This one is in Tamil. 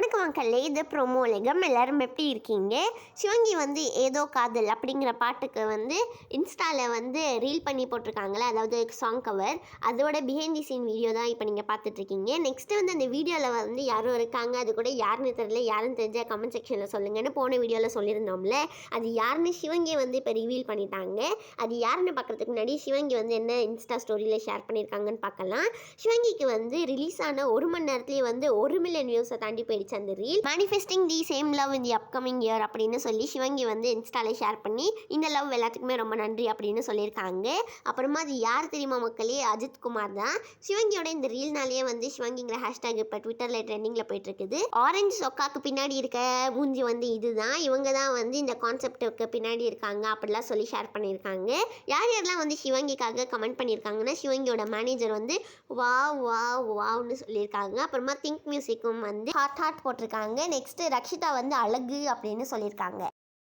வணக்கம் மக்களே, இது ப்ரோமோ உலகம். எல்லாரும் எப்படி இருக்கீங்க? சிவங்கி வந்து ஏதோ காதல் அப்படிங்கிற பாட்டுக்கு வந்து இன்ஸ்டாவில் வந்து ரீல் பண்ணி போட்டிருக்காங்களே, அதாவது சாங் கவர், அதோட பிஹைண்ட் தி சீன் வீடியோ தான் இப்போ நீங்கள் பார்த்துட்ருக்கீங்க. நெக்ஸ்ட்டு வந்து அந்த வீடியோவில் வந்து யாரும் இருக்காங்க, அது கூட யாருன்னு தெரியல, யாருன்னு தெரிஞ்ச கமெண்ட் செக்ஷனில் சொல்லுங்கன்னு போன வீடியோவில் சொல்லியிருந்தோம்ல. அது யாருன்னு சிவங்கி வந்து இப்போ ரிவீல் பண்ணிட்டாங்க. அது யாருன்னு பார்க்குறதுக்கு முன்னாடி சிவங்கி வந்து என்ன இன்ஸ்டா ஸ்டோரியில் ஷேர் பண்ணியிருக்காங்கன்னு பார்க்கலாம். சிவங்கிக்கு வந்து ரிலீஸ் ஆன 1 மணி நேரத்துலேயே வந்து 1 மில்லியன் வியூஸை தாண்டி போயிடுச்சு அந்த reel. Manifesting the same love in the upcoming year அப்படின்னு சொல்லி சிவங்கி வந்து இன்ஸ்டால ஷேர் பண்ணி இந்த லவ் எல்லாத்துக்குமே ரொம்ப நன்றி அப்படின்னு சொல்லியிருக்காங்க. அப்புறமா அது யார் தெரியுமா மக்களே? அஜித் குமார் தான். சிவங்கியோட இந்த ரீல்னாலேயே வந்து சிவங்கிங்கிற ஹேஷ்டாக் இப்போ ட்விட்டரில் ட்ரெண்டிங்கில் போயிட்டு இருக்குது. ஆரஞ்சு சொக்காக்கு பின்னாடி இருக்க மூஞ்சி வந்து இதுதான், இவங்க தான் வந்து இந்த கான்செப்டுக்கு பின்னாடி இருக்காங்க அப்படிலாம் சொல்லி ஷேர் பண்ணியிருக்காங்க. யார் யாரெல்லாம் வந்து சிவங்கிக்காக கமெண்ட் பண்ணியிருக்காங்கன்னா, சிவங்கியோட மேனேஜர் வந்து வாவ்னு சொல்லியிருக்காங்க. அப்புறமா திங்க் மியூசிக்கும் வந்து ஹார்ட் போட்டிருக்காங்க. நெக்ஸ்ட் ரக்ஷிதா வந்து அழகு அப்படின்னு சொல்லியிருக்காங்க.